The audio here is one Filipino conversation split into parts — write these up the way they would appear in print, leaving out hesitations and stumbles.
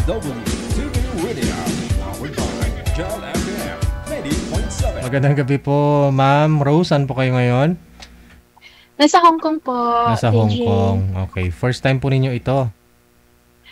WTV Radio, powered by Jal FM 90.7. Magandang gabi po, Ma'am Rose. Saan po kayo ngayon? Nasa Hong Kong po. Nasa Hong Kong. Okay. First time po ninyo ito?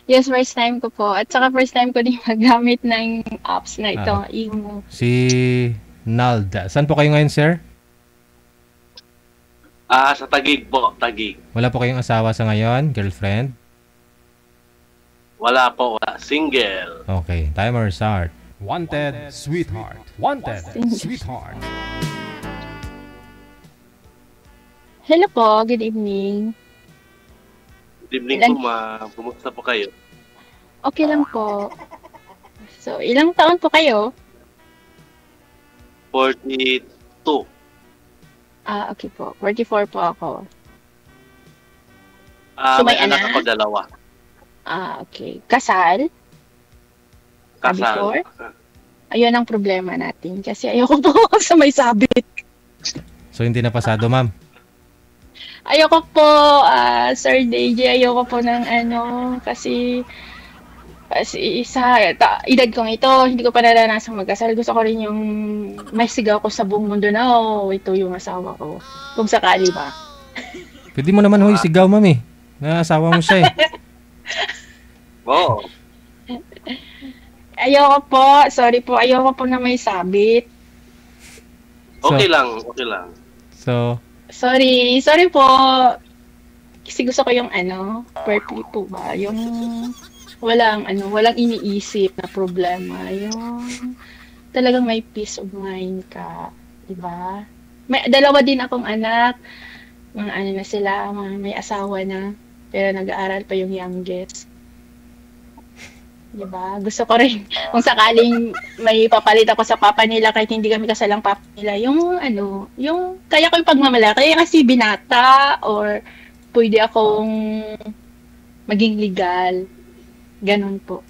Yes, first time ko po. At saka first time ko din magamit ng apps na ito. Imo. Si Nalda. Saan po kayo ngayon, sir? Sa Taguig po, Taguig. Wala po kayong asawa sa ngayon? Girlfriend? Wala po, wala. Single. Okay. Timer start. Wanted Sweetheart. Wanted Sweetheart. Hello po, good evening. Good evening po, ma'am. Kumusta po kayo? Okay lang po. So, ilang taon po kayo? 42. Okay po. 44 po ako. So, May may anak anak? ako, dalawa. Okay. Kasal? Kasal. Before? Ayun ang problema natin. Kasi ayoko po sa may sabit. So, hindi na pasado, ma'am? Ayoko po, Sir DJ, ayoko po ng kasi sa edad kong ito, hindi ko pa naranasang magkasal. Gusto ko rin yung may sigaw ko sa buong mundo na, ito yung asawa ko. Kung sakali ba. Pwede mo naman sigaw, ma'am eh. Naasawa mo siya eh. Oo. Ayoko po, sorry po, ayoko po na may sabit. Okay lang, okay lang. So, Sorry po. Kasi gusto ko yung perfect po ba? Yung walang iniisip na problema. Yung talagang may peace of mind ka. Diba? May dalawa din akong anak. Mga na sila, may asawa na. Pero nag-aaral pa yung youngest. Diba? Gusto ko rin, kung sakaling may papalit ako sa papa nila kahit hindi kami kasalang papa nila, yung kaya ko yung pagmamalaki, kasi binata or pwede akong maging legal. Ganun po.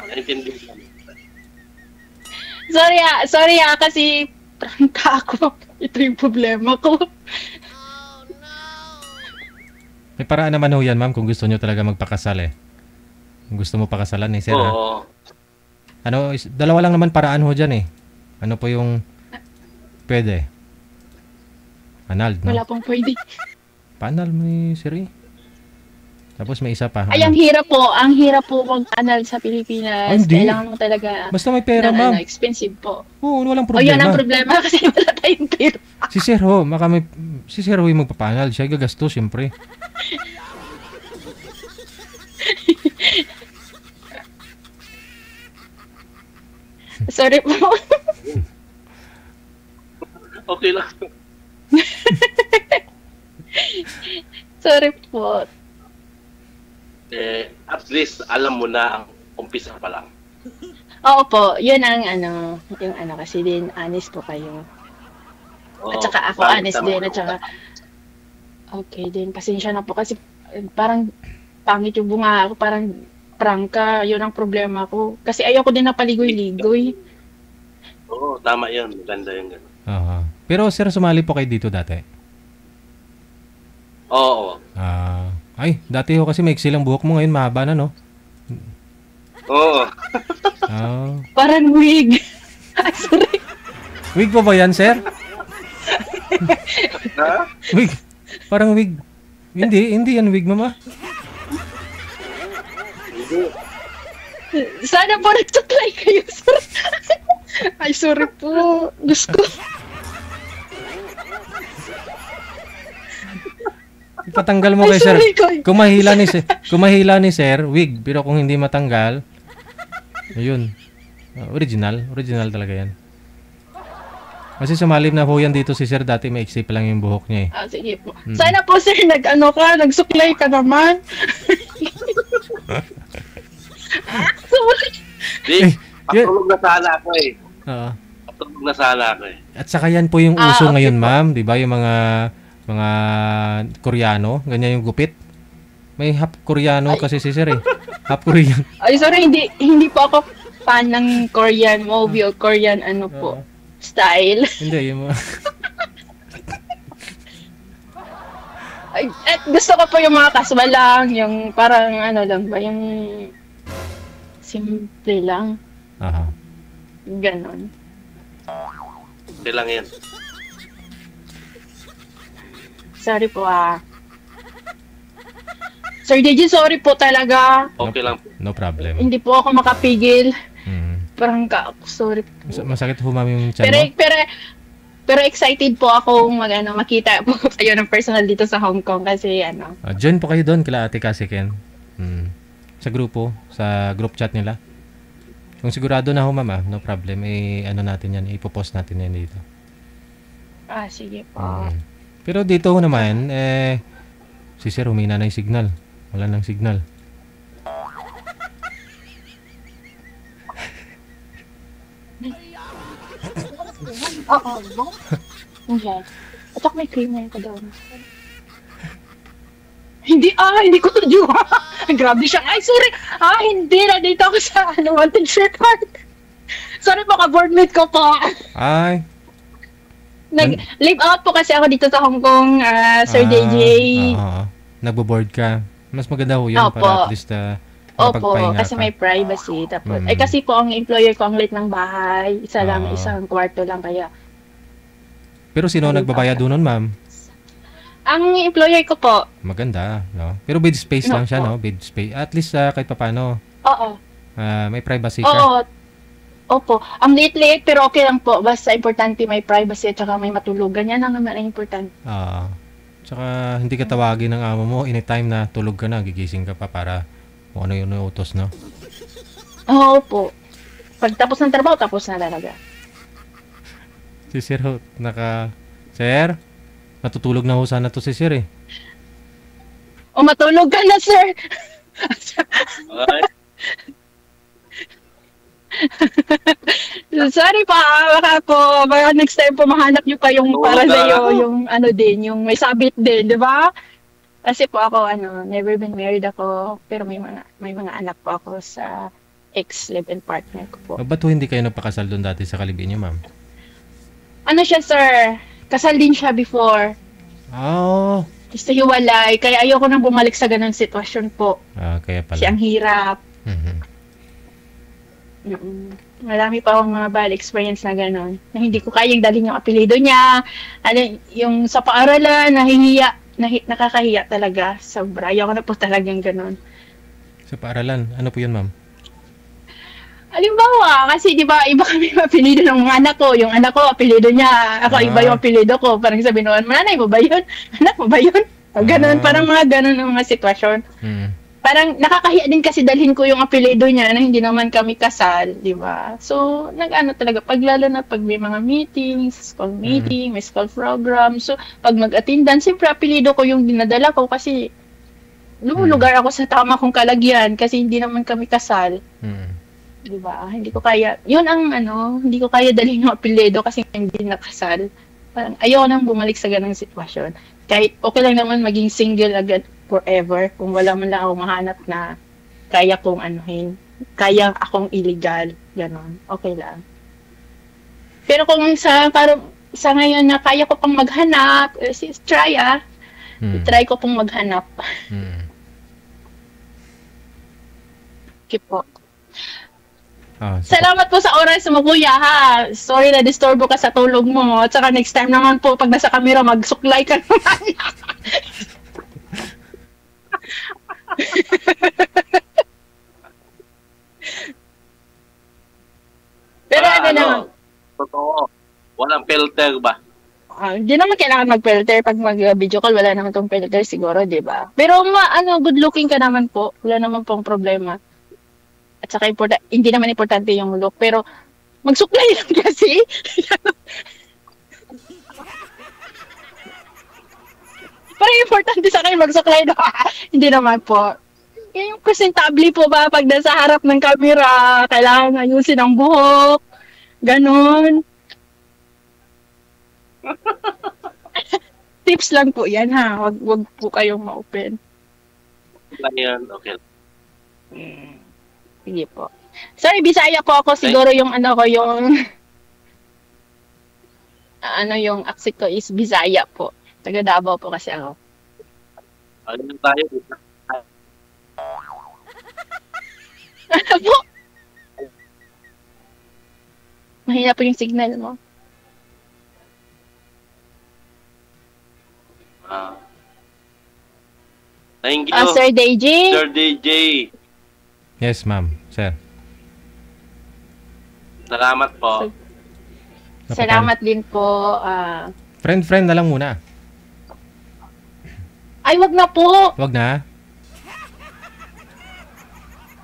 Naintindihan. Sorry kasi prangka ako. Ito yung problema ko. may paraan naman yan, ma'am, kung gusto nyo talaga magpakasal eh. Kung gusto mo pakasalan eh, sir. Oo. Dalawa lang naman paraan dyan eh. Ano po yung pwede? Anal, no? Wala pong pwede. Panal mo sir eh. Tapos may isa pa. Ay, ang hirap po mag-anal sa Pilipinas. Hindi. Kailangan mo talaga Basta may pera, ma'am. expensive po. Oo, walang O yan problema. ang problema kasi wala tayong pera. Si sir si sir yung magpapanal. Siya gagastos, siyempre. Sorry po. Okay lang. Sorry po. At least alam mo na ang umpisa pa lang. Oo po, yun ang kasi din, honest po kayo. At saka ako honest din, at saka okay din, pasensya na po kasi parang pangit yung bunga ako, parang prangka, yun ang problema ko. Kasi ayoko din na paligoy-ligoy. Oo, tama yun. Maganda yung gano'n. Pero sir, sumali po kayo dito dati? Oo. Ay, dati kasi maiksi lang buhok mo, ngayon mahaba na, no? Oo. Parang wig. Sorry. Wig po ba yan, sir? Ha? Wig. Parang wig. Hindi yan wig, mama. Sana po nagsuklay kayo, sir. Ay, sorry po. Diyos ko. Ipatanggal mo kay sir. Kung mahila ni sir, wig. Pero kung hindi matanggal, ayun. Original talaga yan. Kasi sumalim na po yan dito si sir. Dati may iksi pa lang yung buhok niya eh. Sige po. Sana po, sir, nagsuklay ka naman. Sorry. Di, patulog na sana ako eh. Oo. Patulog na sana ako eh. At saka yan po yung uso okay ngayon, po. ma'am. Di ba yung mga Koreano, ganyan yung gupit. May half Koreano kasi si sir eh. Half Korean. Ay, sorry, hindi po ako fan ng Korean movie o Korean po. Style. Hindi, yung mga... At gusto ko po yung mga casual lang, yung parang ano lang ba, yung simple lang. Aha. Ganon. Okay lang yan. Sorry po Sir DJ, sorry po talaga. Okay lang. No problem. Hindi po ako makapigil. Parang sorry po. Masakit ho ma'am yung tiyan Pero, mo? pero excited po ako makita po kayo ng personal dito sa Hong Kong kasi Join po kayo doon kila Ate Cassie Ken. Sa grupo, sa group chat nila. Kung sigurado na ho ma'am, no problem. Natin yan, ipopost natin yan dito. Sige po. Pero dito ho naman, si Sir humina na yung signal. Wala nang signal. Oo. Okay. At may creamer ko doon. Hindi ko to do. Grabe siya. Ay, sorry. Hindi. Nandito ako sa wanted shirt park. Sorry po, ka-boardmate ko po. Ay. Nag-live out po kasi ako dito sa Hong Kong, Sir DJ. Nagbo-board ka. Mas maganda ho yun para at least Opo, kasi may privacy. Tapos, kasi po ang employer ko ang late ng bahay. Isang kwarto lang kaya. Pero sino nagbabayad doon nun, ma'am? Ang employer ko po. Maganda, no? Pero bed space lang siya, no? Bed space. At least kahit papaano. Oo. May privacy ka. Oo. Opo. Ang liit-liit pero okay lang po. Basta importante may privacy at saka may matulugan. Yan ang naman ang importante. Tsaka hindi ka tawagin ng amo mo anytime na tulog ka na, gigising ka pa para kung ano yung utos, no? Oo po. Pag tapos ng trabaho, tapos na talaga. Si Sir, Sir? Natutulog na ho sana to si Sir eh. Matulog ka na, sir! Sorry pa, baka next time po mahanap nyo pa yung para sa'yo, yung yung may sabit din, di ba? Kasi po ako, never been married ako, pero may mga anak po ako sa ex-live-in partner ko po. Ba't hindi kayo nagpakasal doon dati sa Kalibin niyo, ma'am? Siya, sir? Kasal din siya before. Gusto hiwalay, kaya ayoko nang bumalik sa ganang sitwasyon po. Kaya pala. Kasi ang hirap. Marami pa akong mga bad experience na gano'n. Na hindi ko kayang dalhin yung apelido niya. Yung sa paaralan, nakakahiya talaga. Sobra. Ayoko na po talagang gano'n. Sa paaralan? Ano po yun, ma'am? Halimbawa, kasi di ba iba kami apelido ng mga anak ko. Yung anak ko, apelido niya. Ako, iba yung apelido ko. Parang sabi noon, manay mo ba yun? Anak mo ba yun? Ganun, parang mga ganun ng mga sitwasyon. Parang nakakahiya din kasi dalhin ko yung apelido niya na hindi naman kami kasal, di ba? So, talaga, lalo na pag may mga meetings, school meeting, may school program. So, pag mag-attendance, siyempre apelido ko yung dinadala ko kasi lumulugar ako sa tama kong kalagyan kasi hindi naman kami kasal. Di ba? Hindi ko kaya, yun ang hindi ko kaya dalhin yung apelido kasi hindi nakasal. Parang ayoko nang bumalik sa ganang sitwasyon. Kahit okay lang naman maging single agad forever kung wala man lang ako mahanap na kaya kong kaya akong illegal, ganon. Okay lang. Pero kung sa ngayon na kaya ko pang maghanap, try try ko pong maghanap. Okay po. Salamat po sa oras mo, kuya, ha. Sorry na disturbo ka sa tulog mo. At saka next time naman po, pag nasa camera, magsuklay ka naman. Pero naman. Totoo. Walang filter ba? Hindi naman kailangan mag-filter pag mag-video call. Wala naman tong filter siguro, di ba? Pero good looking ka naman po. Wala naman pong problema. At saka hindi naman importante yung look, pero magsuklay lang kasi. Parang importante sa akin magsuklay na. Hindi naman po. Yung presentable po ba pag nasa harap ng camera, kailangan ayusin ang buhok. Ganon. Tips lang po yan, ha. Wag po kayong ma-open. Okay. Sige po. Sorry, Bisaya po ako. Siguro yung yung accent ko is Bisaya po. Taga Davao po kasi ako. Ano na tayo? Ano po? Mahina po yung signal mo. Thank you. Sir DJ? Sir DJ. Yes, ma'am. Sir. Salamat po. Salamat din po. Friend na lang muna. Ay, wag na po. Wag na.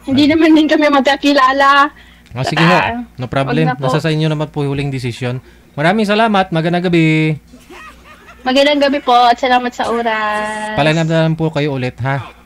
Hindi naman din kami magkakilala. Sige ho. No problem. Wag na po. Nasa sa inyo naman po yung huling desisyon. Maraming salamat. Magandang gabi. Magandang gabi po at salamat sa oras. Palanam po kayo ulit, ha?